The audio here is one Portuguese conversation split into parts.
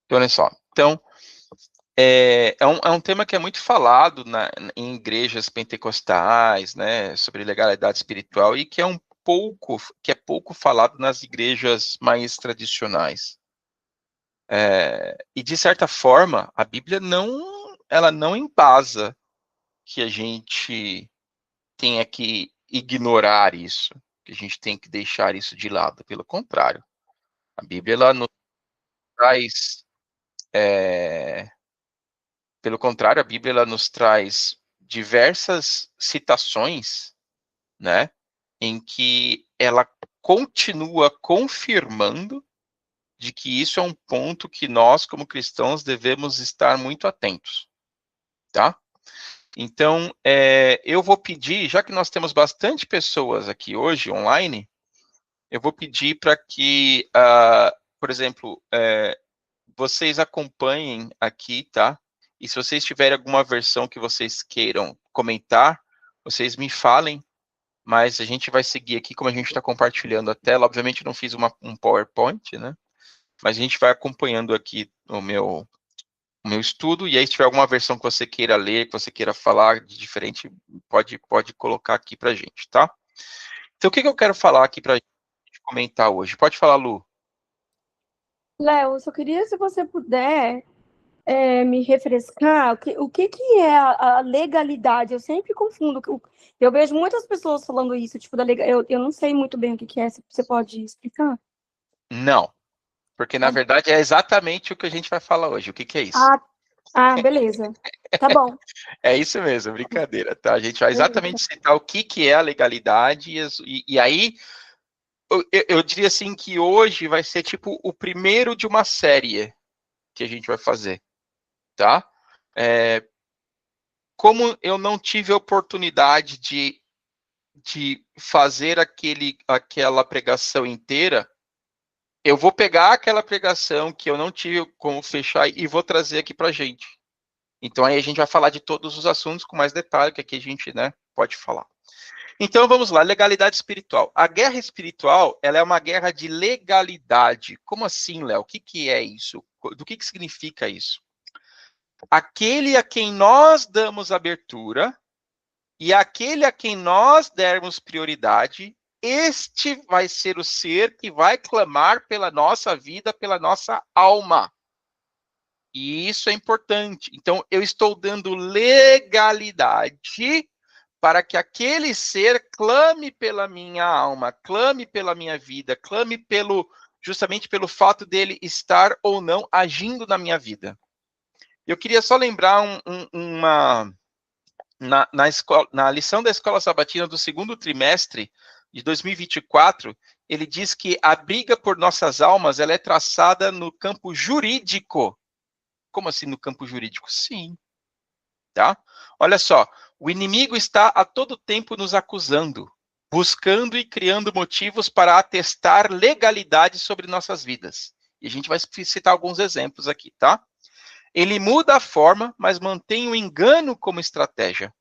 Então, olha só. Então, é um tema que é muito falado em igrejas pentecostais, né, sobre legalidade espiritual, e que é pouco falado nas igrejas mais tradicionais. E de certa forma, a Bíblia ela não embasa que a gente tenha que ignorar isso, que a gente tem que deixar isso de lado. Pelo contrário, a Bíblia ela nos traz, pelo contrário, a Bíblia ela nos traz diversas citações, né, em que ela continua confirmando de que isso é um ponto que nós, como cristãos, devemos estar muito atentos, tá? Então, eu vou pedir, já que nós temos bastante pessoas aqui hoje online, eu vou pedir para que, por exemplo, vocês acompanhem aqui, tá? E se vocês tiverem alguma versão que vocês queiram comentar, vocês me falem, mas a gente vai seguir aqui, como a gente está compartilhando a tela. Obviamente, eu não fiz um PowerPoint, né? Mas a gente vai acompanhando aqui o meu estudo, e aí se tiver alguma versão que você queira ler, que você queira falar de diferente, pode colocar aqui pra gente, tá? Então, o que eu quero falar aqui pra gente comentar hoje? Pode falar, Lu. Léo, eu só queria, se você puder, me refrescar, o que é a legalidade? Eu sempre confundo. Eu vejo muitas pessoas falando isso, tipo, eu não sei muito bem o que é. Você pode explicar? Não, porque na Ah, verdade é exatamente o que a gente vai falar hoje. O que é isso? ah, beleza. Tá bom, É isso mesmo, brincadeira, tá? A gente vai beleza. exatamente citar o que é a legalidade, e aí eu diria assim que hoje vai ser tipo o primeiro de uma série que a gente vai fazer, tá? Como eu não tive a oportunidade de fazer aquela pregação inteira, eu vou pegar aquela pregação que eu não tive como fechar e vou trazer aqui para a gente. Então aí a gente vai falar de todos os assuntos com mais detalhe, que aqui a gente, né, pode falar. Então vamos lá, legalidade espiritual. A guerra espiritual, ela é uma guerra de legalidade. Como assim, Léo? O que é isso? Do que significa isso? Aquele a quem nós damos abertura e aquele a quem nós dermos prioridade, este vai ser o ser que vai clamar pela nossa vida, pela nossa alma. E isso é importante. Então, eu estou dando legalidade para que aquele ser clame pela minha alma, clame pela minha vida, clame justamente pelo fato dele estar ou não agindo na minha vida. Eu queria só lembrar na lição da Escola Sabatina do segundo trimestre de 2024, ele diz que a briga por nossas almas ela é traçada no campo jurídico. Como assim no campo jurídico? Sim, tá? Olha só, o inimigo está a todo tempo nos acusando, buscando e criando motivos para atestar legalidade sobre nossas vidas. E a gente vai citar alguns exemplos aqui, tá? Ele muda a forma, mas mantém o engano como estratégia.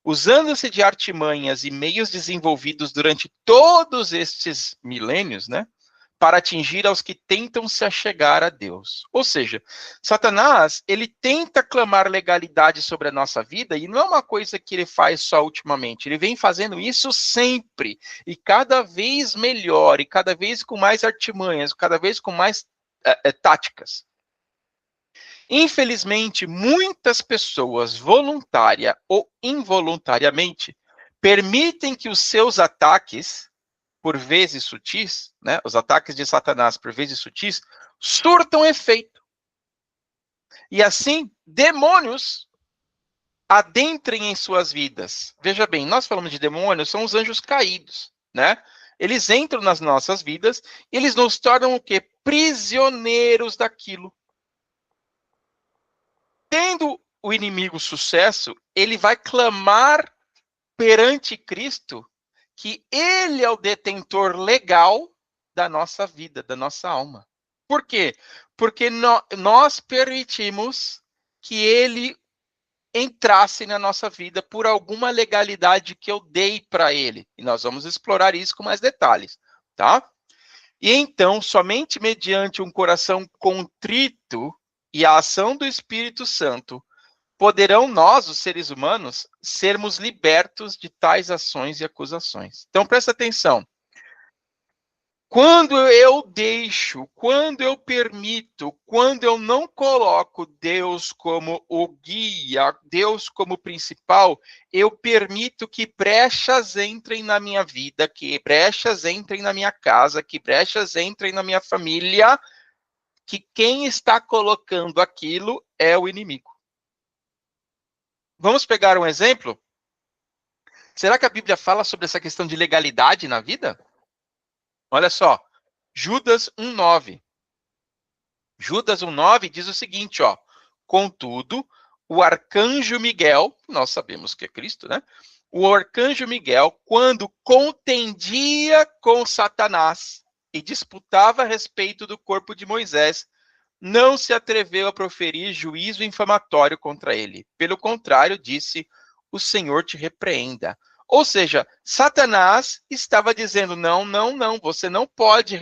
Usando-se de artimanhas e meios desenvolvidos durante todos estes milênios, né, para atingir aos que tentam se achegar a Deus. Ou seja, Satanás, ele tenta clamar legalidade sobre a nossa vida, e não é uma coisa que ele faz só ultimamente, ele vem fazendo isso sempre, e cada vez melhor, e cada vez com mais artimanhas, cada vez com mais táticas. Infelizmente, muitas pessoas, voluntária ou involuntariamente, permitem que os seus ataques, por vezes sutis, né, os ataques de Satanás, por vezes sutis, surtam efeito. E assim, demônios adentrem em suas vidas. Veja bem, nós falamos de demônios, são os anjos caídos, né? Eles entram nas nossas vidas e eles nos tornam o quê? Prisioneiros daquilo. Tendo o inimigo sucesso, ele vai clamar perante Cristo que ele é o detentor legal da nossa vida, da nossa alma. Por quê? Porque nós permitimos que ele entrasse na nossa vida por alguma legalidade que eu dei para ele. E nós vamos explorar isso com mais detalhes, tá? E então, somente mediante um coração contrito e a ação do Espírito Santo, poderão nós, os seres humanos, sermos libertos de tais ações e acusações. Então, presta atenção. Quando eu deixo, quando eu permito, quando eu não coloco Deus como o guia, Deus como principal, eu permito que brechas entrem na minha vida, que brechas entrem na minha casa, que brechas entrem na minha família, que quem está colocando aquilo é o inimigo. Vamos pegar um exemplo? Será que a Bíblia fala sobre essa questão de legalidade na vida? Olha só, Judas 1:9. Judas 1:9 diz o seguinte, ó: contudo, o arcanjo Miguel, nós sabemos que é Cristo, né? O arcanjo Miguel, quando contendia com Satanás e disputava a respeito do corpo de Moisés, não se atreveu a proferir juízo infamatório contra ele. Pelo contrário, disse: o Senhor te repreenda. Ou seja, Satanás estava dizendo: não, não, não, você não pode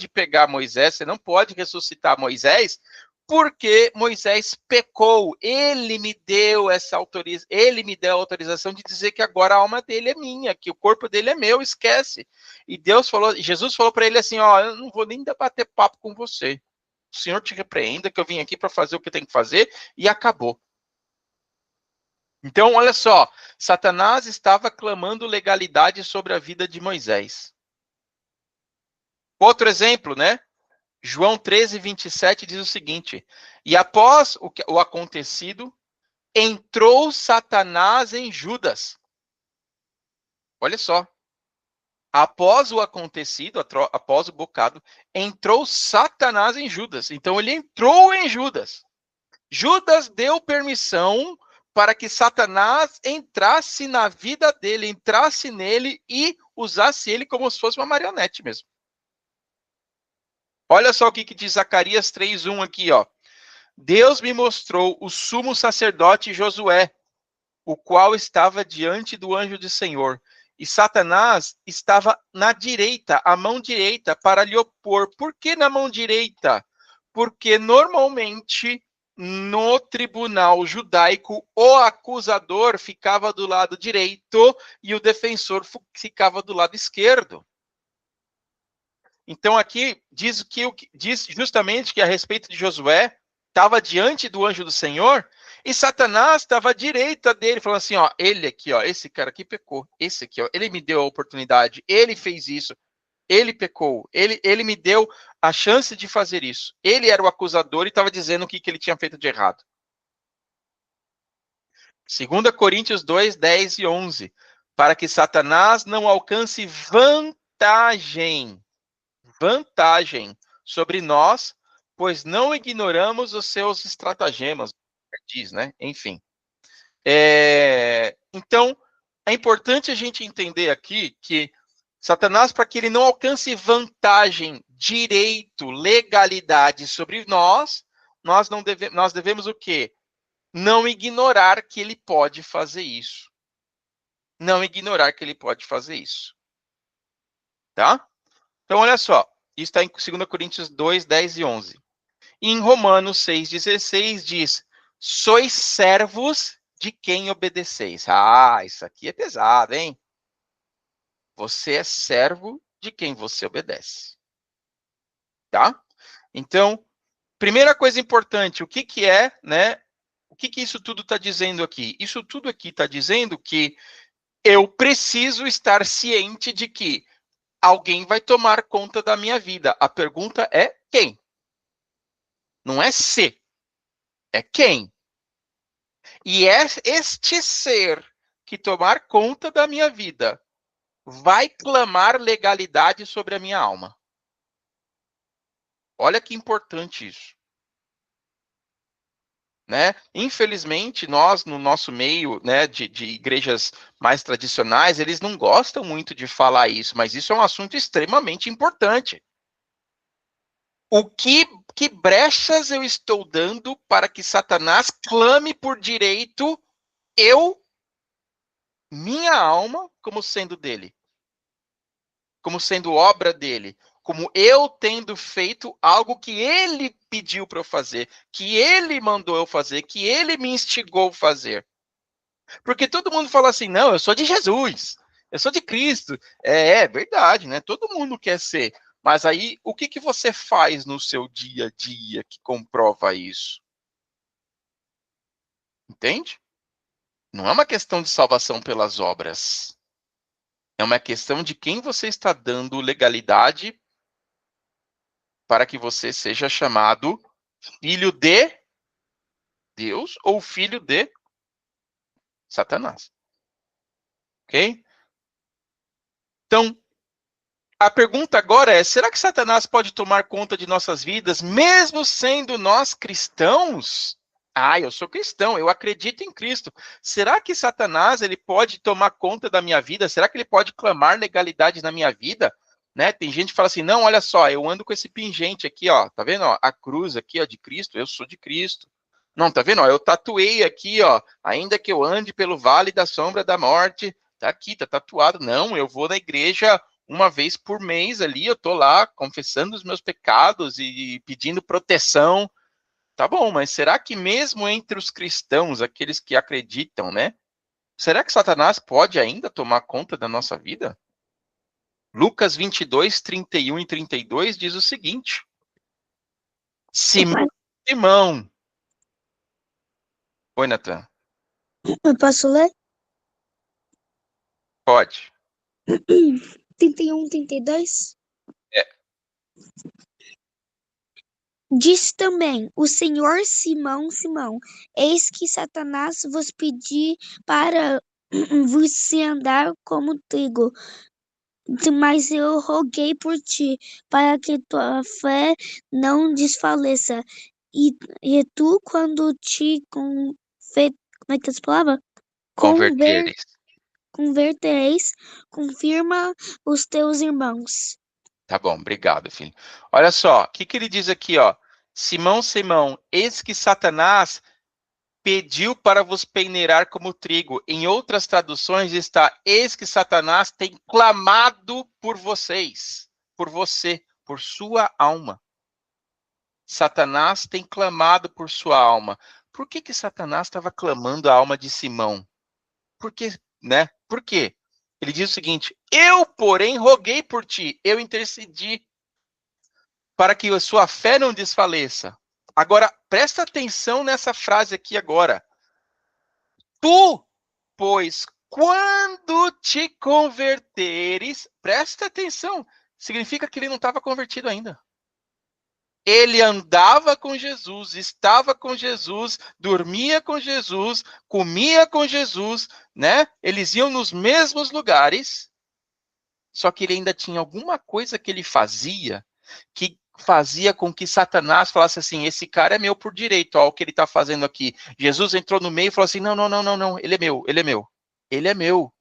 pegar Moisés, você não pode ressuscitar Moisés, porque Moisés pecou. Ele me deu ele me deu a autorização de dizer que agora a alma dele é minha, que o corpo dele é meu, esquece. E Jesus falou para ele assim: ó, eu não vou nem bater papo com você. O Senhor te repreenda, que eu vim aqui para fazer o que eu tenho que fazer, e acabou. Então, olha só, Satanás estava clamando legalidade sobre a vida de Moisés. Outro exemplo, né? João 13:27 diz o seguinte: e após o acontecido, entrou Satanás em Judas. Olha só. Após o acontecido, após o bocado, entrou Satanás em Judas. Então, ele entrou em Judas. Judas deu permissão para que Satanás entrasse na vida dele, entrasse nele e usasse ele como se fosse uma marionete mesmo. Olha só o que diz Zacarias 3:1 aqui, ó. Deus me mostrou o sumo sacerdote Josué, o qual estava diante do anjo do Senhor, e Satanás estava na direita, a mão direita, para lhe opor. Por que na mão direita? Porque normalmente no tribunal judaico, o acusador ficava do lado direito e o defensor ficava do lado esquerdo. Então aqui diz justamente que a respeito de Josué, estava diante do anjo do Senhor e Satanás estava à direita dele, falando assim, ó, ele aqui, ó, esse cara aqui pecou, esse aqui, ó, ele me deu a oportunidade, ele fez isso, ele pecou, ele me deu a chance de fazer isso. Ele era o acusador e estava dizendo o que ele tinha feito de errado. 2 Coríntios 2, 10 e 11. Para que Satanás não alcance vantagem sobre nós, pois não ignoramos os seus estratagemas, diz, né? Enfim. Então, é importante a gente entender aqui que Satanás, para que ele não alcance vantagem, direito, legalidade sobre nós, nós devemos o quê? Não ignorar que ele pode fazer isso. Não ignorar que ele pode fazer isso. Tá? Então, olha só. Isso está em 2 Coríntios 2, 10 e 11. E em Romanos 6, 16 diz: sois servos de quem obedeceis. Ah, isso aqui é pesado, hein? Você é servo de quem você obedece. Tá? Então, primeira coisa importante, o que é, né? O que isso tudo está dizendo aqui? Isso tudo aqui está dizendo que eu preciso estar ciente de que alguém vai tomar conta da minha vida. A pergunta é quem? Não é se, é quem. E é este ser que tomar conta da minha vida vai clamar legalidade sobre a minha alma. Olha que importante isso. Né? Infelizmente, nós, no nosso meio, né, de igrejas mais tradicionais, eles não gostam muito de falar isso, mas isso é um assunto extremamente importante. Que brechas eu estou dando para que Satanás clame por direito minha alma, como sendo dele? Como sendo obra dele? como eu tendo feito algo que ele pediu para eu fazer, que ele mandou eu fazer, que ele me instigou a fazer. Porque todo mundo fala assim, não, eu sou de Jesus, eu sou de Cristo. É verdade, né? Todo mundo quer ser. Mas aí, o que você faz no seu dia a dia que comprova isso? Entende? Não é uma questão de salvação pelas obras. É uma questão de quem você está dando legalidade para que você seja chamado filho de Deus ou filho de Satanás. Ok? Então, a pergunta agora é: será que Satanás pode tomar conta de nossas vidas, mesmo sendo nós cristãos? Ah, eu sou cristão, eu acredito em Cristo. Será que Satanás ele pode tomar conta da minha vida? Será que ele pode clamar legalidade na minha vida? Né? Tem gente que fala assim: não, olha só, eu ando com esse pingente aqui, ó, tá vendo? Ó, a cruz aqui, ó, de Cristo, eu sou de Cristo. Não, tá vendo? Ó, eu tatuei aqui, ó, ainda que eu ande pelo vale da sombra da morte, tá aqui, tá tatuado. Não, eu vou na igreja uma vez por mês ali, eu tô lá confessando os meus pecados e pedindo proteção. Tá bom, mas será que mesmo entre os cristãos, aqueles que acreditam, né? Será que Satanás pode ainda tomar conta da nossa vida? Lucas 22, 31 e 32 diz o seguinte: Simão, Simão. Oi, Natan. Eu posso ler? Pode. 31, 32. É. Disse também o Senhor: Simão, Simão, eis que Satanás vos pedi para vos andar como trigo, mas eu roguei por ti, para que tua fé não desfaleça. E tu, quando te como é que é essa palavra? Converteres. Convertereis, confirma os teus irmãos. Tá bom, obrigado, filho. Olha só, o que ele diz aqui, ó? Simão, Simão, eis que Satanás pediu para vos peneirar como trigo. Em outras traduções está: eis que Satanás tem clamado por vocês, por você, por sua alma. Satanás tem clamado por sua alma. Por que Satanás estava clamando a alma de Simão? Por quê, né? Por quê? Ele diz o seguinte: eu, porém, roguei por ti, eu intercedi para que a sua fé não desfaleça. Agora, presta atenção nessa frase aqui agora. Tu, pois, quando te converteres, presta atenção, significa que ele não estava convertido ainda. Ele andava com Jesus, estava com Jesus, dormia com Jesus, comia com Jesus, né? Eles iam nos mesmos lugares, só que ele ainda tinha alguma coisa que ele fazia que fazia com que Satanás falasse assim: esse cara é meu por direito, ó, o que ele está fazendo aqui. Jesus entrou no meio e falou assim: não, não, não, não, não, ele é meu, ele é meu, ele é meu.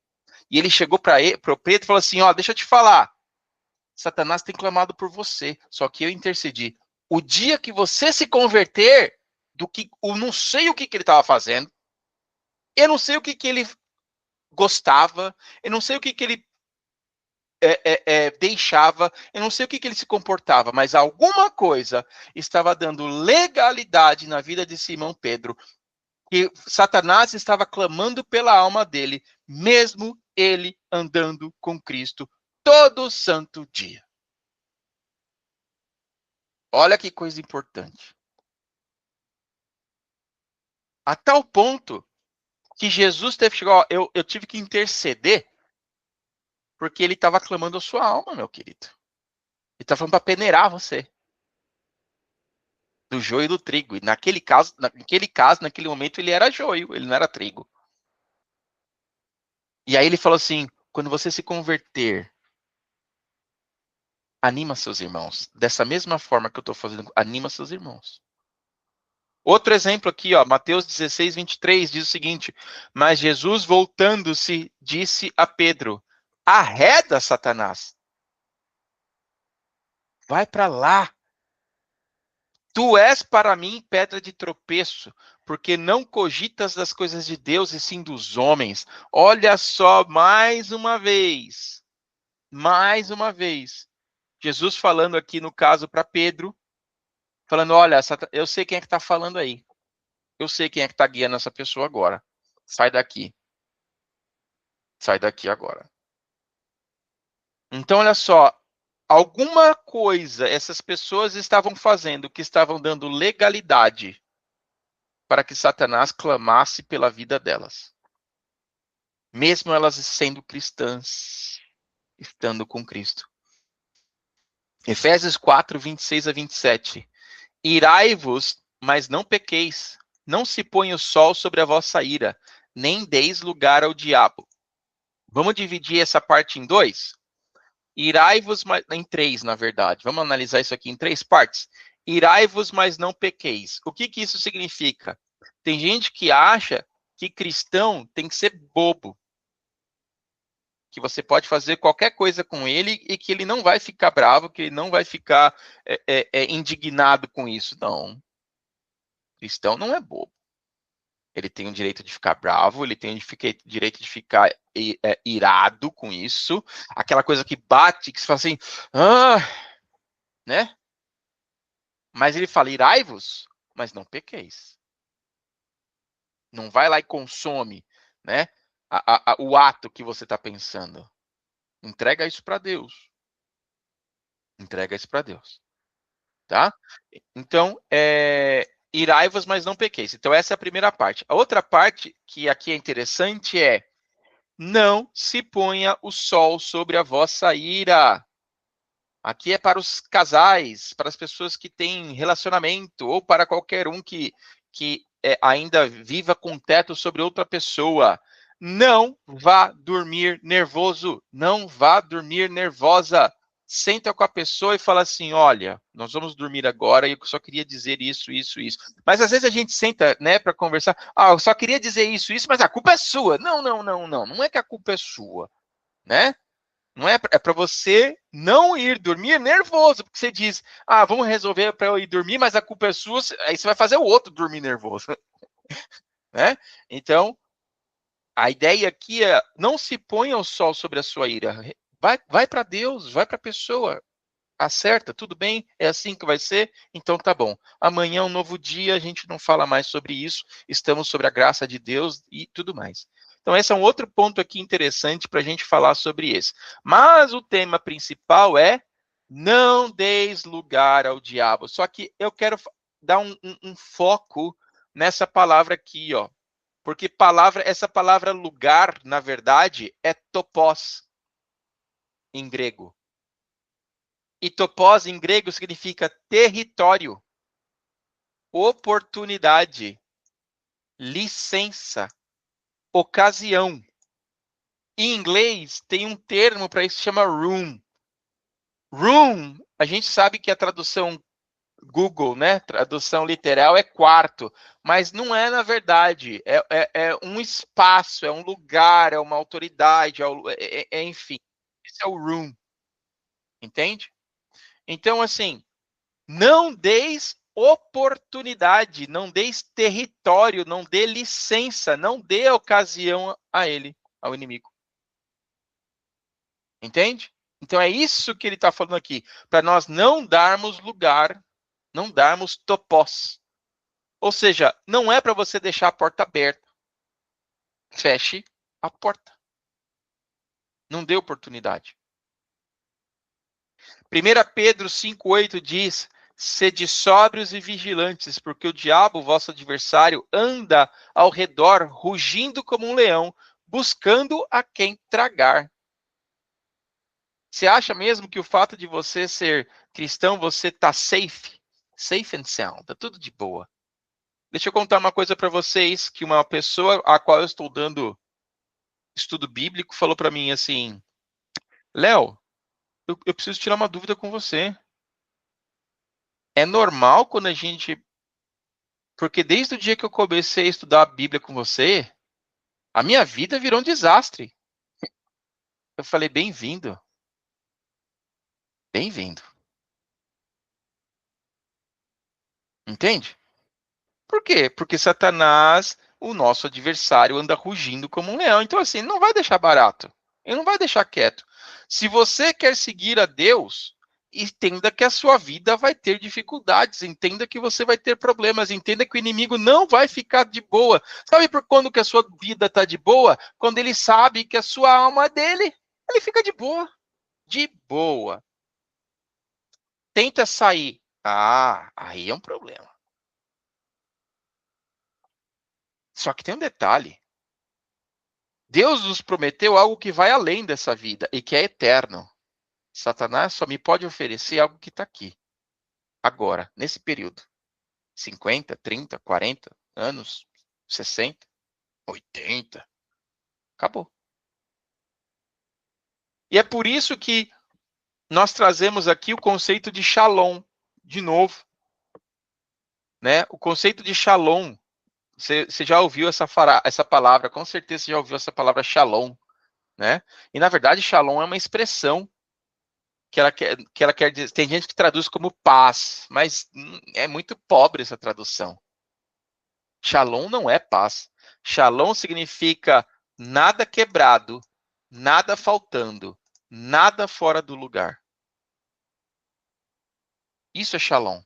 E ele chegou para o Pedro e falou assim: ó, deixa eu te falar, Satanás tem clamado por você, só que eu intercedi. O dia que você se converter, do que eu não sei o que ele estava fazendo, eu não sei o que ele gostava, eu não sei o que ele deixava, eu não sei o que ele se comportava, mas alguma coisa estava dando legalidade na vida de Simão Pedro, que Satanás estava clamando pela alma dele, mesmo ele andando com Cristo todo santo dia. Olha que coisa importante. A tal ponto que Jesus teve que chegar, eu tive que interceder, porque ele estava clamando a sua alma, meu querido. Ele estava falando para peneirar você. Do joio e do trigo. E naquele caso, naquele momento, ele era joio, ele não era trigo. E aí ele falou assim: quando você se converter, anima seus irmãos. Dessa mesma forma que eu estou fazendo, anima seus irmãos. Outro exemplo aqui, ó, Mateus 16, 23, diz o seguinte: mas Jesus, voltando-se, disse a Pedro: arreda, Satanás. Vai para lá. Tu és para mim pedra de tropeço, porque não cogitas das coisas de Deus e sim dos homens. Olha só, mais uma vez, Jesus falando aqui, no caso, para Pedro, falando, olha, eu sei quem é que está falando aí. Eu sei quem é que está guiando essa pessoa agora. Sai daqui. Sai daqui agora. Então, olha só. Alguma coisa essas pessoas estavam fazendo que estavam dando legalidade para que Satanás clamasse pela vida delas. Mesmo elas sendo cristãs, estando com Cristo. Efésios 4, 26 a 27. Irai-vos, mas não pequeis. Não se põe o sol sobre a vossa ira, nem deis lugar ao diabo. Vamos dividir essa parte em dois? Irai-vos, em três, na verdade. Vamos analisar isso aqui em três partes. Irai-vos, mas não pequeis. O que isso significa? Tem gente que acha que cristão tem que ser bobo. Que você pode fazer qualquer coisa com ele e que ele não vai ficar bravo, que ele não vai ficar indignado com isso. Não. Cristão não é bobo. Ele tem o direito de ficar bravo, ele tem o direito de ficar irado com isso. Aquela coisa que bate, que se fala assim, né? Mas ele fala, irai-vos, mas não pequeis. Não vai lá e consome, né? O ato que você está pensando. Entrega isso para Deus. Entrega isso para Deus. Tá? Então, irai-vos, mas não pequeis. Então, essa é a primeira parte. A outra parte, que aqui é interessante, é não se ponha o sol sobre a vossa ira. Aqui é para os casais, para as pessoas que têm relacionamento, ou para qualquer um que ainda viva com teto sobre outra pessoa. Não vá dormir nervoso, não vá dormir nervosa. Senta com a pessoa e fala assim, olha, nós vamos dormir agora e eu só queria dizer isso, isso, isso. Mas às vezes a gente senta, né, para conversar, eu só queria dizer isso, isso, mas a culpa é sua. Não, não, não, não, não é que a culpa é sua, né? Não é para você não ir dormir nervoso, porque você diz, vamos resolver para eu ir dormir, mas a culpa é sua, aí você vai fazer o outro dormir nervoso. Né? Então, a ideia aqui é, não se ponha o sol sobre a sua ira. Vai para Deus, vai para a pessoa. Acerta, tudo bem? É assim que vai ser? Então tá bom. Amanhã é um novo dia, a gente não fala mais sobre isso, estamos sobre a graça de Deus e tudo mais. Então esse é um outro ponto aqui interessante para a gente falar sobre esse. Mas o tema principal é não deis lugar ao diabo. Só que eu quero dar um foco nessa palavra aqui, ó. Porque essa palavra lugar, na verdade, é topos em grego. E topos em grego significa território, oportunidade, licença, ocasião. Em inglês, tem um termo para isso que chama room. Room, a gente sabe que a tradução Google, né? Tradução literal é quarto, mas não é na verdade. É um espaço, é um lugar, é uma autoridade, enfim. Esse é o room. Entende? Então, assim, não deis oportunidade, não deis território, não dê licença, não dê ocasião a ele, ao inimigo. Entende? Então é isso que ele está falando aqui, para nós não darmos lugar, não darmos topos. Ou seja, não é para você deixar a porta aberta. Feche a porta. Não dê oportunidade. 1 Pedro 5,8 diz, sede sóbrios e vigilantes, porque o diabo, vosso adversário, anda ao redor, rugindo como um leão, buscando a quem tragar. Você acha mesmo que o fato de você ser cristão, você está safe? Safe and sound, tá tudo de boa. Deixa eu contar uma coisa para vocês, que uma pessoa a qual eu estou dando estudo bíblico falou para mim assim, Léo, eu preciso tirar uma dúvida com você. É normal quando a gente... Porque desde o dia que eu comecei a estudar a Bíblia com você, a minha vida virou um desastre. Eu falei, bem-vindo. Bem-vindo. Entende? Por quê? Porque Satanás, o nosso adversário, anda rugindo como um leão. Então, assim, ele não vai deixar barato. Ele não vai deixar quieto. Se você quer seguir a Deus, entenda que a sua vida vai ter dificuldades, entenda que você vai ter problemas, entenda que o inimigo não vai ficar de boa. Sabe por quando que a sua vida está de boa? Quando ele sabe que a sua alma é dele, ele fica de boa. De boa. Tenta sair. Ah, aí é um problema. Só que tem um detalhe. Deus nos prometeu algo que vai além dessa vida e que é eterno. Satanás só me pode oferecer algo que está aqui, agora, nesse período. 50, 30, 40 anos, 60, 80. Acabou. E é por isso que nós trazemos aqui o conceito de Shalom, de novo. Né? O conceito de Shalom. Você já ouviu essa palavra, com certeza você já ouviu essa palavra Shalom. Né? E, na verdade, Shalom é uma expressão que ela quer dizer. Tem gente que traduz como paz, mas é muito pobre essa tradução. Shalom não é paz. Shalom significa nada quebrado, nada faltando, nada fora do lugar. Isso é Shalom.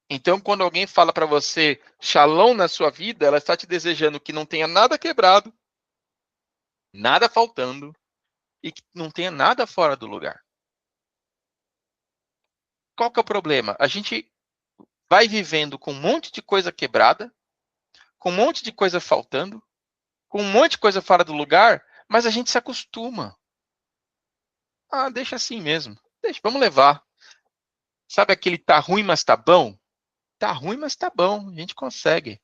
Então, quando alguém fala para você Shalom na sua vida, ela está te desejando que não tenha nada quebrado, nada faltando e que não tenha nada fora do lugar. Qual que é o problema? A gente vai vivendo com um monte de coisa quebrada, com um monte de coisa faltando, com um monte de coisa fora do lugar, mas a gente se acostuma. Ah, deixa assim mesmo. Deixa, vamos levar. Sabe aquele tá ruim, mas tá bom? Tá ruim, mas tá bom. A gente consegue.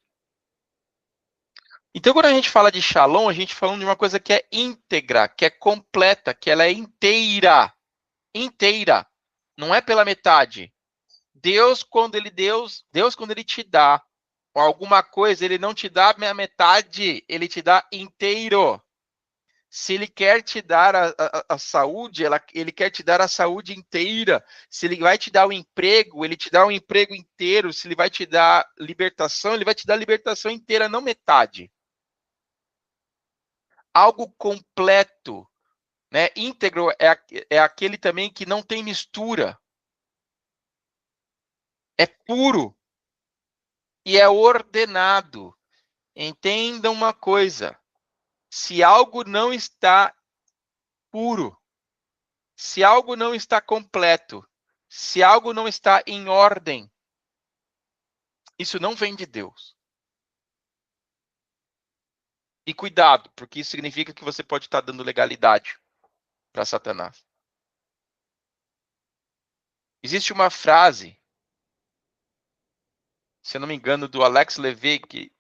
Então, quando a gente fala de Shalom, a gente falando de uma coisa que é íntegra, que é completa, que ela é inteira. Inteira. Não é pela metade. Deus, quando ele te dá alguma coisa, ele não te dá a metade, ele te dá inteiro. Se ele quer te dar a saúde, ele quer te dar a saúde inteira. Se ele vai te dar o emprego, ele te dá o emprego inteiro. Se ele vai te dar libertação, ele vai te dar a libertação inteira, não metade. Algo completo, né? Íntegro é aquele também que não tem mistura. É puro e é ordenado. Entenda uma coisa. Se algo não está puro, se algo não está completo, se algo não está em ordem, isso não vem de Deus. E cuidado, porque isso significa que você pode estar dando legalidade para Satanás. Existe uma frase, se eu não me engano, do Alex Levy, que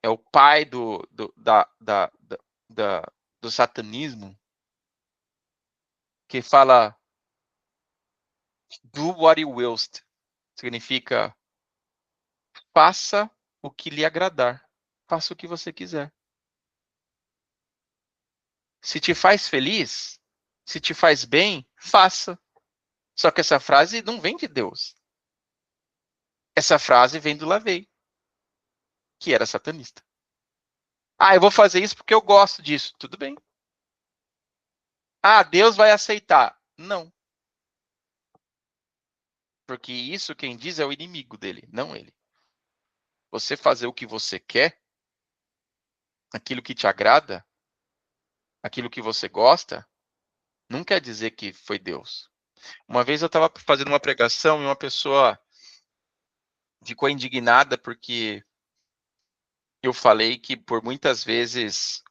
é o pai do satanismo, que fala do what you willst. Significa faça o que lhe agradar. Faça o que você quiser. Se te faz feliz, se te faz bem, faça. Só que essa frase não vem de Deus. Essa frase vem do Lavey, que era satanista. Ah, eu vou fazer isso porque eu gosto disso. Tudo bem. Ah, Deus vai aceitar. Não. Porque isso quem diz é o inimigo dele, não ele. Você fazer o que você quer, aquilo que te agrada, aquilo que você gosta, não quer dizer que foi Deus. Uma vez eu estava fazendo uma pregação e uma pessoa ficou indignada porque eu falei que por muitas vezes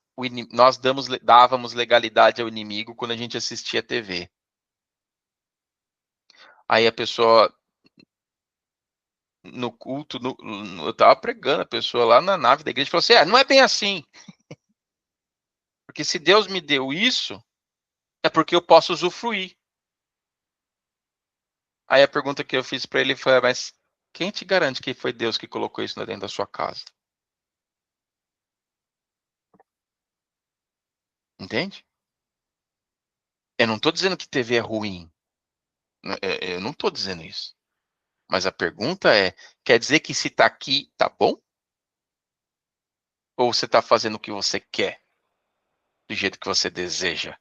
nós dávamos legalidade ao inimigo quando a gente assistia TV. Aí a pessoa no culto, eu estava pregando, a pessoa lá na nave da igreja falou assim, não é bem assim. Porque se Deus me deu isso, é porque eu posso usufruir. Aí a pergunta que eu fiz para ele foi, mas quem te garante que foi Deus que colocou isso dentro da sua casa? Entende? Eu não estou dizendo que TV é ruim. Eu não estou dizendo isso. Mas a pergunta é, quer dizer que se está aqui, tá bom? Ou você está fazendo o que você quer? Do jeito que você deseja?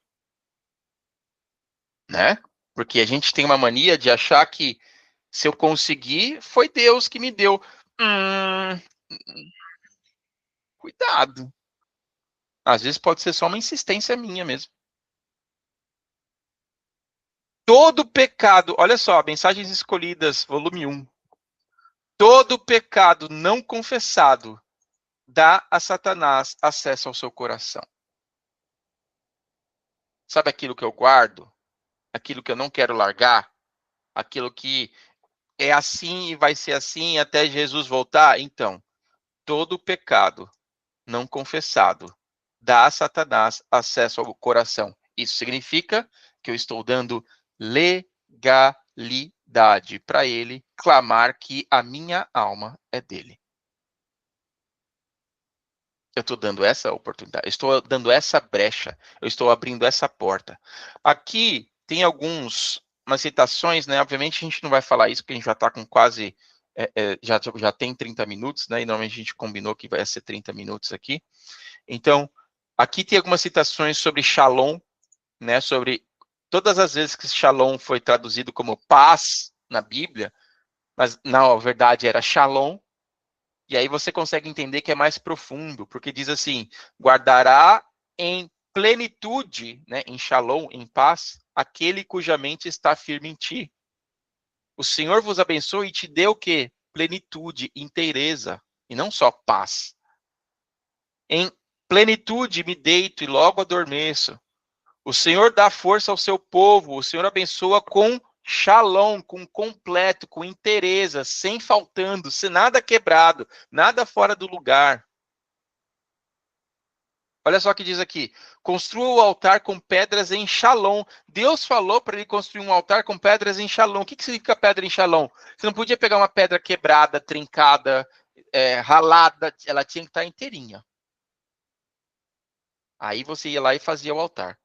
Né? Porque a gente tem uma mania de achar que se eu conseguir, foi Deus que me deu. Cuidado. Às vezes pode ser só uma insistência minha mesmo. Todo pecado, olha só, Mensagens Escolhidas, volume 1. Todo pecado não confessado dá a Satanás acesso ao seu coração. Sabe aquilo que eu guardo? Aquilo que eu não quero largar? Aquilo que é assim e vai ser assim até Jesus voltar? Então, todo pecado não confessado dá a Satanás acesso ao coração. Isso significa que eu estou dando legalidade para ele clamar que a minha alma é dele. Eu estou dando essa oportunidade, eu estou dando essa brecha, eu estou abrindo essa porta. Aqui tem umas citações, né? Obviamente a gente não vai falar isso, porque a gente já está com quase, já tem 30 minutos, né? E normalmente a gente combinou que vai ser 30 minutos aqui. Então, aqui tem algumas citações sobre Shalom, né? Sobre todas as vezes que Shalom foi traduzido como paz na Bíblia, mas na verdade era Shalom. E aí você consegue entender que é mais profundo, porque diz assim: guardará em plenitude, né, em shalom, em paz, aquele cuja mente está firme em ti. O Senhor vos abençoe e te dê o quê? Plenitude, inteireza, e não só paz. Em plenitude me deito e logo adormeço. O Senhor dá força ao seu povo, o Senhor abençoa com shalom, com completo, com inteireza, sem faltando, sem nada quebrado, nada fora do lugar. Olha só o que diz aqui: construa o altar com pedras em shalom. Deus falou para ele construir um altar com pedras em shalom. O que significa pedra em shalom? Você não podia pegar uma pedra quebrada, trincada, ralada, ela tinha que estar inteirinha. Aí você ia lá e fazia o altar.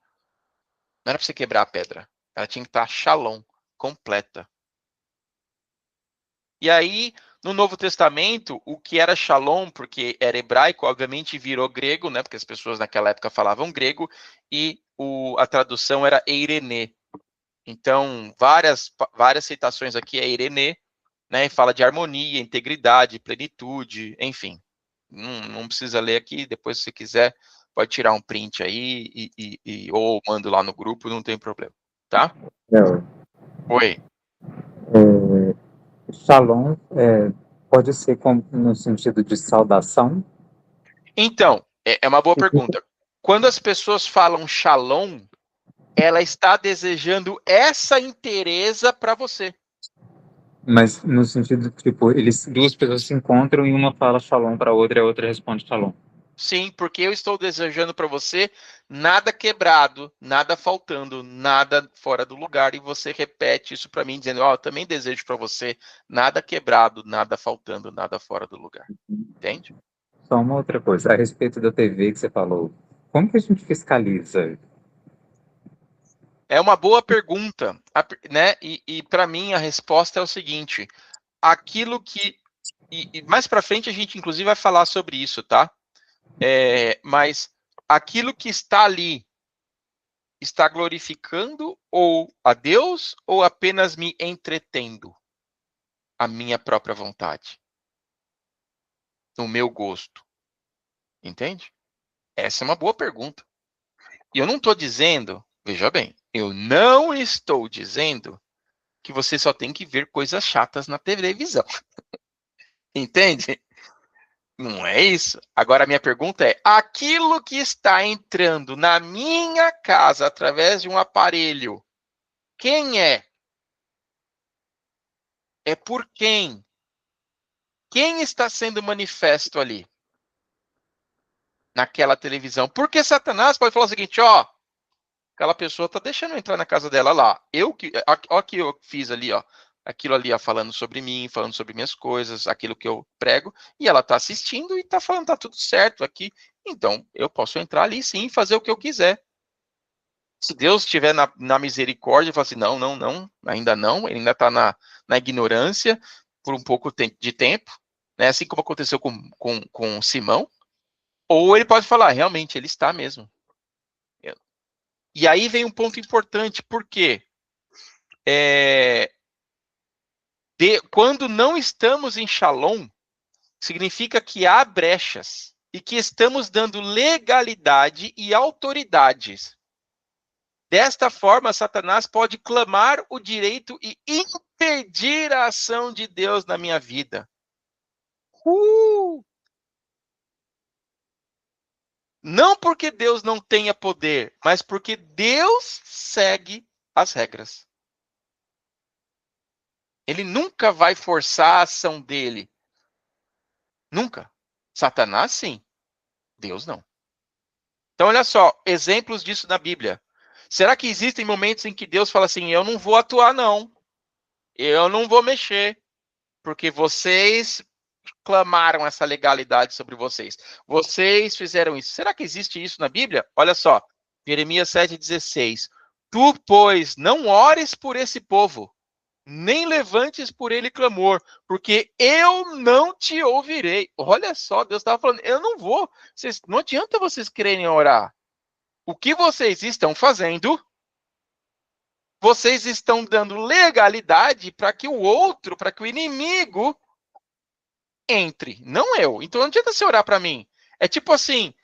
Não era para você quebrar a pedra. Ela tinha que estar shalom, completa. E aí, no Novo Testamento, o que era shalom, porque era hebraico, obviamente virou grego, né? Porque as pessoas naquela época falavam grego, e a tradução era eirene. Então, várias citações aqui é eirene, né? E fala de harmonia, integridade, plenitude, enfim. Não precisa ler aqui, depois se você quiser, pode tirar um print aí ou mando lá no grupo, não tem problema, tá? Oi. Shalom pode ser no sentido de saudação? Então, é uma boa pergunta. Quando as pessoas falam shalom, ela está desejando essa inteireza para você. Mas no sentido, tipo, duas pessoas se encontram e uma fala shalom para a outra e a outra responde shalom. Sim, porque eu estou desejando para você nada quebrado, nada faltando, nada fora do lugar, e você repete isso para mim, dizendo, eu também desejo para você nada quebrado, nada faltando, nada fora do lugar. Entende? Só uma outra coisa, a respeito da TV que você falou, como que a gente fiscaliza? É uma boa pergunta, né? E para mim a resposta é o seguinte: aquilo que. E mais para frente a gente, inclusive, vai falar sobre isso, tá? Mas aquilo que está ali está glorificando ou a Deus ou apenas me entretendo a minha própria vontade, no meu gosto? Entende? Essa é uma boa pergunta. E eu não estou dizendo, veja bem, eu não estou dizendo que você só tem que ver coisas chatas na televisão. Entende? Não é isso. Agora a minha pergunta é: aquilo que está entrando na minha casa através de um aparelho, quem é? É por quem? Quem está sendo manifesto ali? Naquela televisão. Porque Satanás pode falar o seguinte, aquela pessoa está deixando eu entrar na casa dela lá. Ó que eu fiz ali, aquilo ali, falando sobre mim, falando sobre minhas coisas, aquilo que eu prego, e ela está assistindo e está falando, tá tudo certo aqui. Então, eu posso entrar ali sim e fazer o que eu quiser. Se Deus estiver na misericórdia, falar assim, não, ainda não, ele ainda está na ignorância por um pouco de tempo, né? Assim como aconteceu com Simão, ou ele pode falar, realmente, ele está mesmo. E aí vem um ponto importante, por quê? quando não estamos em Shalom, significa que há brechas e que estamos dando legalidade e autoridades. Desta forma, Satanás pode clamar o direito e impedir a ação de Deus na minha vida. Não porque Deus não tenha poder, mas porque Deus segue as regras. Ele nunca vai forçar a ação dele. Nunca. Satanás, sim. Deus, não. Então, olha só, exemplos disso na Bíblia. Será que existem momentos em que Deus fala assim, eu não vou atuar, não. Eu não vou mexer, porque vocês clamaram essa legalidade sobre vocês. Vocês fizeram isso. Será que existe isso na Bíblia? Olha só, Jeremias 7,16. Tu, pois, não ores por esse povo, nem levantes por ele clamor, porque eu não te ouvirei. Olha só, Deus estava falando, eu não vou. Não adianta vocês quererem orar. O que vocês estão fazendo, vocês estão dando legalidade para que o outro, para que o inimigo entre, não eu. Então não adianta você orar para mim. É tipo assim,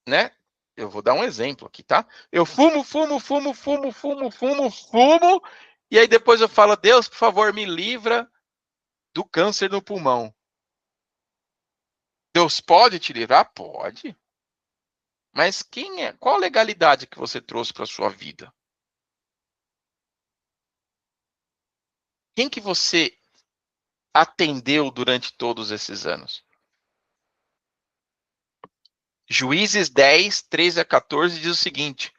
né? Eu vou dar um exemplo aqui, tá? Eu fumo, e aí depois eu falo, Deus, por favor, me livra do câncer no pulmão. Deus pode te livrar? Pode. Mas qual a legalidade que você trouxe para sua vida? Quem que você atendeu durante todos esses anos? Juízes 10, 13 a 14 diz o seguinte: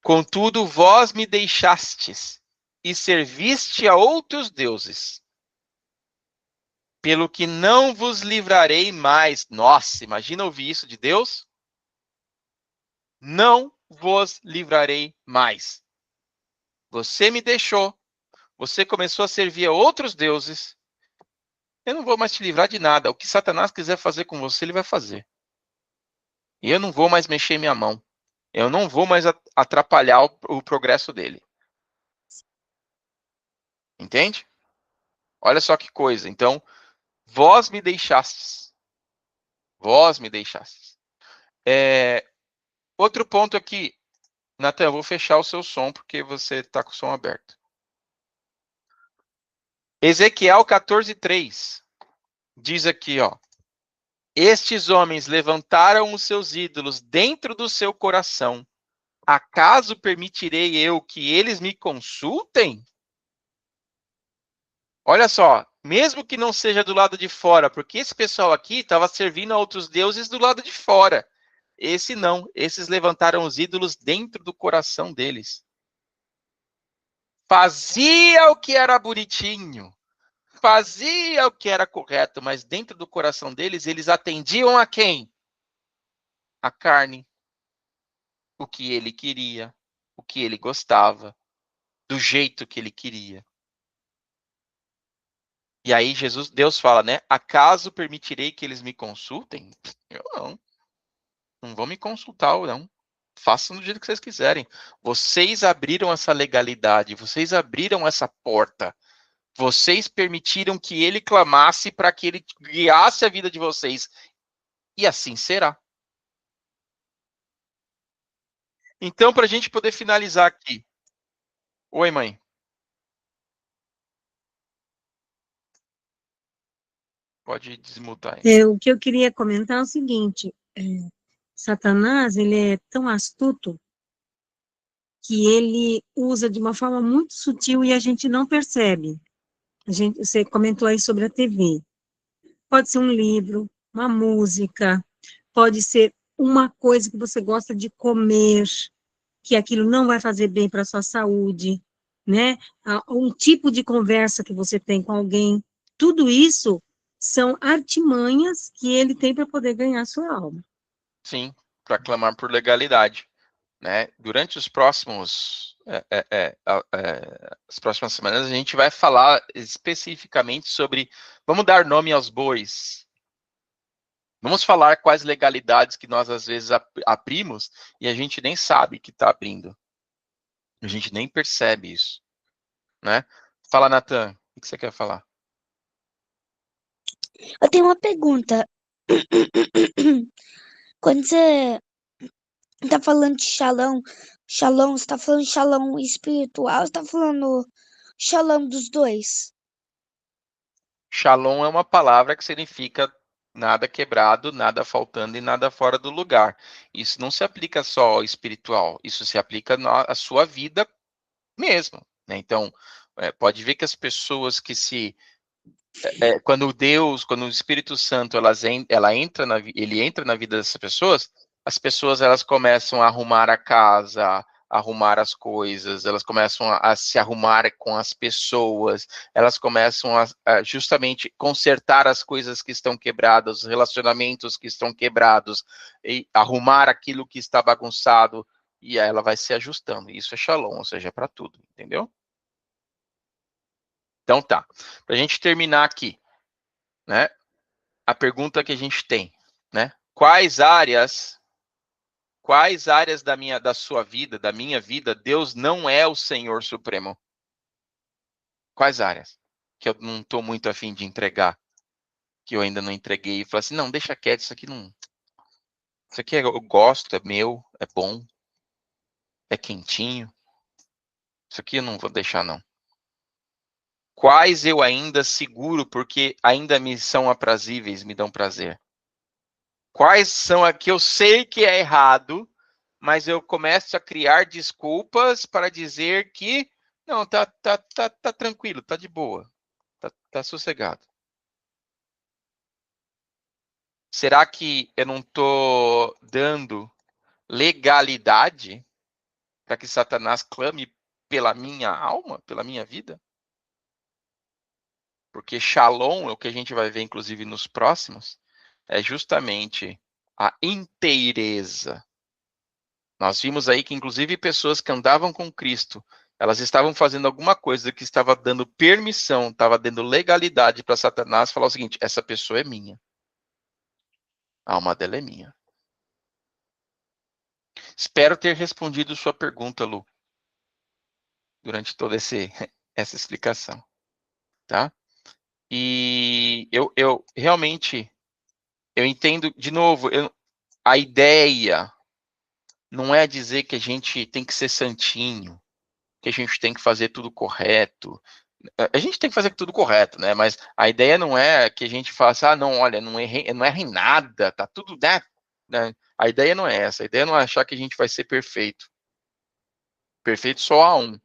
contudo, vós me deixastes e serviste a outros deuses, pelo que não vos livrarei mais. Nossa, imagina ouvir isso de Deus? Não vos livrarei mais. Você me deixou, você começou a servir a outros deuses, eu não vou mais te livrar de nada. O que Satanás quiser fazer com você, ele vai fazer. E eu não vou mais mexer minha mão. Eu não vou mais atrapalhar o progresso dele. Entende? Olha só que coisa. Então, vós me deixastes. Vós me deixastes. Outro ponto aqui. Natan, eu vou fechar o seu som, porque você está com o som aberto. Ezequiel 14:3. Diz aqui, ó. Estes homens levantaram os seus ídolos dentro do seu coração. Acaso permitirei eu que eles me consultem? Olha só, mesmo que não seja do lado de fora, porque esse pessoal aqui estava servindo a outros deuses do lado de fora. Esse não, esses levantaram os ídolos dentro do coração deles. Fazia o que era bonitinho, fazia o que era correto, mas dentro do coração deles, eles atendiam a quem? A carne, o que ele queria, o que ele gostava, do jeito que ele queria. E aí Deus fala, né? Acaso permitirei que eles me consultem? Eu não. Não vão me consultar, não. Façam do jeito que vocês quiserem. Vocês abriram essa legalidade, vocês abriram essa porta. Vocês permitiram que ele clamasse para que ele guiasse a vida de vocês. E assim será. Então, para a gente poder finalizar aqui. Oi, mãe. Pode desmutar aí. O que eu queria comentar é o seguinte, Satanás, ele é tão astuto que ele usa de uma forma muito sutil e a gente não percebe. Você comentou aí sobre a TV. Pode ser um livro, uma música, pode ser uma coisa que você gosta de comer, que aquilo não vai fazer bem para a sua saúde, né? Um tipo de conversa que você tem com alguém. Tudo isso são artimanhas que ele tem para poder ganhar sua alma. Sim, para clamar por legalidade. Né? Durante os próximos as próximas semanas, a gente vai falar especificamente sobre, vamos dar nome aos bois. Vamos falar quais legalidades que nós, às vezes, abrimos e a gente nem sabe que está abrindo. A gente nem percebe isso. né? Fala, Natan, o que você quer falar? Eu tenho uma pergunta. Quando você tá falando de shalom, você tá falando shalom espiritual, você tá falando shalom dos dois? Shalom é uma palavra que significa nada quebrado, nada faltando e nada fora do lugar. Isso não se aplica só ao espiritual, isso se aplica à sua vida mesmo, né? Então, pode ver que as pessoas que quando o Espírito Santo ele entra na vida dessas pessoas, as pessoas elas começam a arrumar a casa, a arrumar as coisas, elas começam a se arrumar com as pessoas, elas começam a justamente consertar as coisas que estão quebradas, os relacionamentos que estão quebrados, e arrumar aquilo que está bagunçado, e aí ela vai se ajustando. Isso é shalom, ou seja, para tudo, entendeu? Então tá. Para a gente terminar aqui, né? A pergunta que a gente tem, né? Quais áreas da sua vida, da minha vida, Deus não é o Senhor Supremo? Quais áreas que eu não estou muito afim de entregar, que eu ainda não entreguei e falei assim, não, deixa quieto, isso aqui não, isso aqui eu gosto, é meu, é bom, é quentinho, isso aqui eu não vou deixar não. Quais eu ainda seguro porque ainda me são aprazíveis, me dão prazer? Quais são a que eu sei que é errado, mas eu começo a criar desculpas para dizer que não, tá tranquilo, tá de boa, tá sossegado. Será que eu não estou dando legalidade para que Satanás clame pela minha alma, pela minha vida? Porque Shalom, é o que a gente vai ver inclusive nos próximos, é justamente a inteireza. Nós vimos aí que, inclusive, pessoas que andavam com Cristo, elas estavam fazendo alguma coisa que estava dando permissão, estava dando legalidade para Satanás falar o seguinte: essa pessoa é minha. A alma dela é minha. Espero ter respondido sua pergunta, Lu, durante toda essa explicação, tá? E eu realmente, eu entendo, de novo, a ideia não é dizer que a gente tem que ser santinho, que a gente tem que fazer tudo correto. A gente tem que fazer tudo correto, né? Mas a ideia não é que a gente faça, não, olha, não erre nada, tá tudo, né? A ideia não é essa. A ideia não é achar que a gente vai ser perfeito. Perfeito só há um.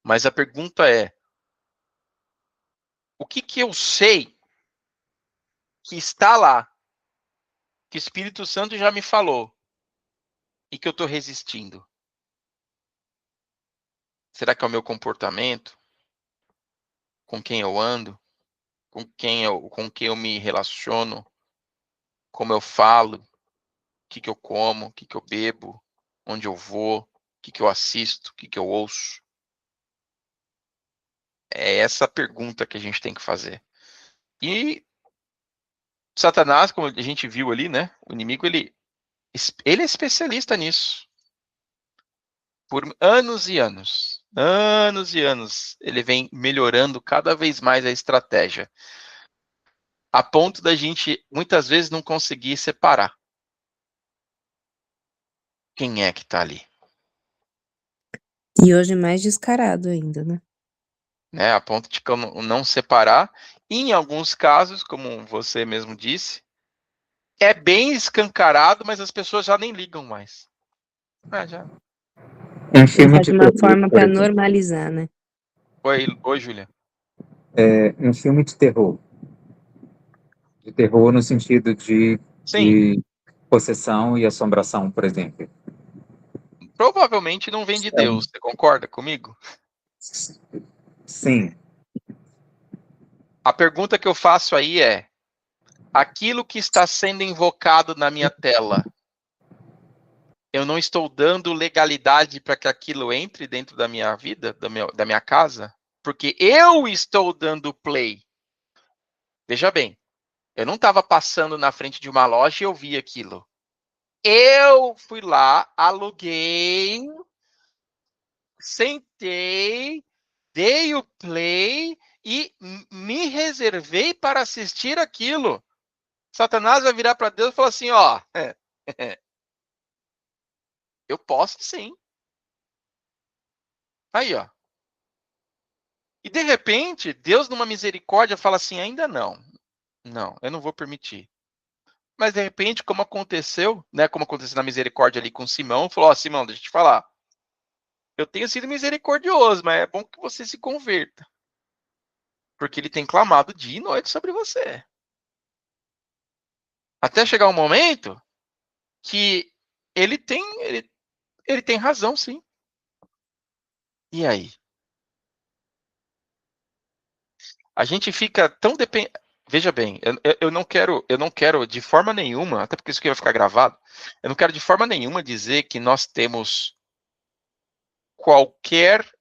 Mas a pergunta é, o que eu sei que está lá, que o Espírito Santo já me falou, e que eu estou resistindo? Será que é o meu comportamento? Com quem eu ando? Com quem eu me relaciono? Como eu falo? O que eu como? O que eu bebo? Onde eu vou? O que eu assisto? O que eu ouço? É essa pergunta que a gente tem que fazer. E Satanás, como a gente viu ali, né? O inimigo, ele é especialista nisso. Por anos e anos, ele vem melhorando cada vez mais a estratégia, a ponto da gente, muitas vezes, não conseguir separar quem é que está ali. E hoje mais descarado ainda, né? Né? A ponto de não separar. E, em alguns casos, como você mesmo disse, é bem escancarado, mas as pessoas já nem ligam mais. Já. Um filme Faz de uma terror, forma por para exemplo. normalizar, né? Oi, Júlia. Um filme de terror. De terror no sentido Sim, de possessão e assombração, por exemplo. provavelmente não vem de Deus. Você concorda comigo? Sim. A pergunta que eu faço aí é: aquilo que está sendo invocado na minha tela, eu não estou dando legalidade para que aquilo entre dentro da minha vida, da minha casa? Porque eu estou dando play. Veja bem, eu não estava passando na frente de uma loja e eu vi aquilo. Eu fui lá, aluguei, sentei, dei o play e me reservei para assistir aquilo. Satanás vai virar para Deus e falar assim, ó, eu posso sim. Aí, ó. E de repente, Deus numa misericórdia fala assim, ainda não. Não, eu não vou permitir. Mas de repente, como aconteceu, né, como aconteceu na misericórdia ali com Simão, falou, ó, Simão, deixa eu te falar. Eu tenho sido misericordioso, mas é bom que você se converta. Porque ele tem clamado dia e noite sobre você. Até chegar um momento que ele tem razão, sim. E aí? A gente fica tão dependente. Veja bem, eu não quero de forma nenhuma, até porque isso aqui vai ficar gravado, eu não quero de forma nenhuma dizer que nós temos qualquer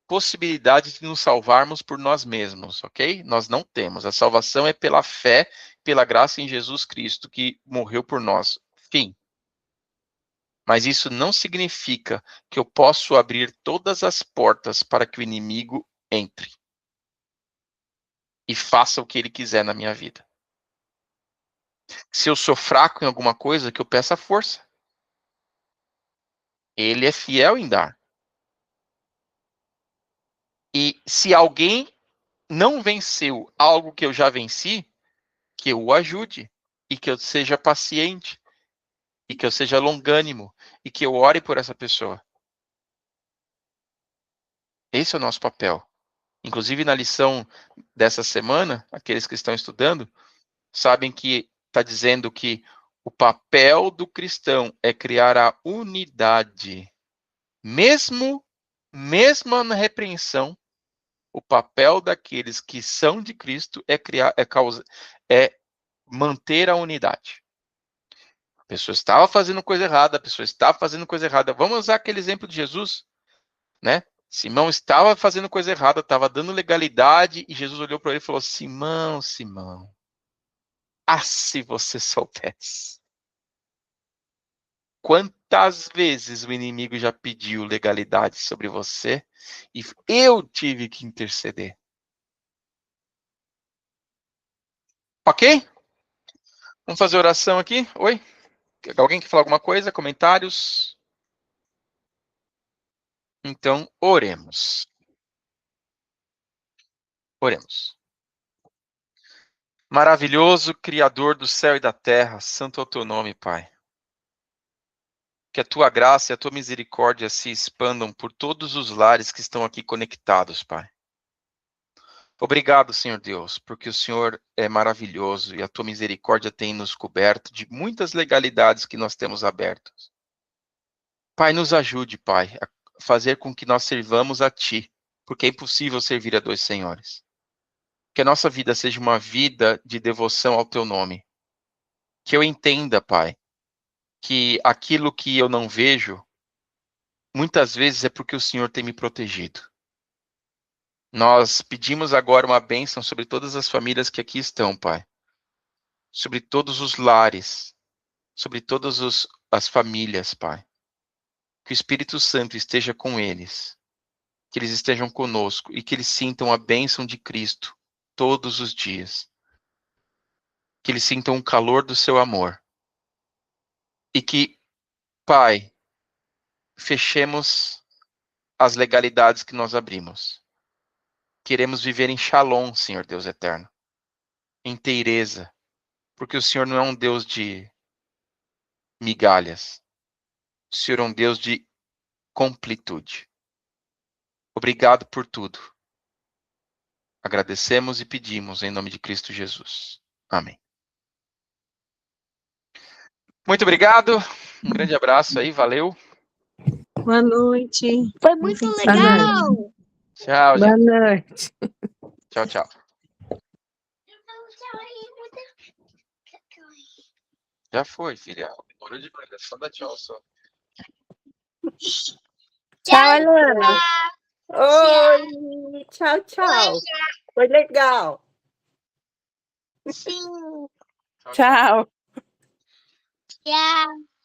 possibilidade de nos salvarmos por nós mesmos, ok? Nós não temos. A salvação é pela fé, pela graça em Jesus Cristo, que morreu por nós. Fim. Mas isso não significa que eu posso abrir todas as portas para que o inimigo entre e faça o que ele quiser na minha vida. Se eu sou fraco em alguma coisa, que eu peça força. Ele é fiel em dar. E se alguém não venceu algo que eu já venci, que eu o ajude e que eu seja paciente e que eu seja longânimo e que eu ore por essa pessoa. Esse é o nosso papel. Inclusive na lição dessa semana, aqueles que estão estudando sabem que está dizendo que o papel do cristão é criar a unidade. Mesmo na repreensão, o papel daqueles que são de Cristo é manter a unidade. A pessoa estava fazendo coisa errada, Vamos usar aquele exemplo de Jesus, né? Simão estava fazendo coisa errada, estava dando legalidade, e Jesus olhou para ele e falou: Simão, Simão, se você soubesse. Quantas vezes o inimigo já pediu legalidade sobre você e eu tive que interceder. Ok? Vamos fazer oração aqui? Oi? Alguém quer falar alguma coisa? Comentários? Então, oremos. Oremos. Maravilhoso Criador do céu e da terra, santo é o teu nome, Pai. Que a tua graça e a tua misericórdia se expandam por todos os lares que estão aqui conectados, Pai. Obrigado, Senhor Deus, porque o Senhor é maravilhoso e a tua misericórdia tem nos coberto de muitas legalidades que nós temos abertas. Pai, nos ajude, Pai, a fazer com que nós servamos a Ti, porque é impossível servir a dois senhores. Que a nossa vida seja uma vida de devoção ao Teu nome. Que eu entenda, Pai, que aquilo que eu não vejo, muitas vezes é porque o Senhor tem me protegido. Nós pedimos agora uma bênção sobre todas as famílias que aqui estão, Pai. Sobre todos os lares, sobre todas as famílias, Pai. Que o Espírito Santo esteja com eles, que eles estejam conosco e que eles sintam a bênção de Cristo todos os dias. Que eles sintam o calor do seu amor. E que, Pai, fechemos as legalidades que nós abrimos. Queremos viver em shalom, Senhor Deus eterno, em inteireza, porque o Senhor não é um Deus de migalhas. O Senhor é um Deus de completude. Obrigado por tudo. Agradecemos e pedimos em nome de Cristo Jesus. Amém. Muito obrigado. Um grande abraço aí. Valeu. Boa noite. Foi muito Boa legal. Tchau, Boa gente. noite. Tchau, tchau. Já foi, filha. Demorou demais. É só dar tchau só. Tchau, Alana. Oi, tchau, tchau. Foi legal. Sim. Tchau, tchau. Tchau. Tchau.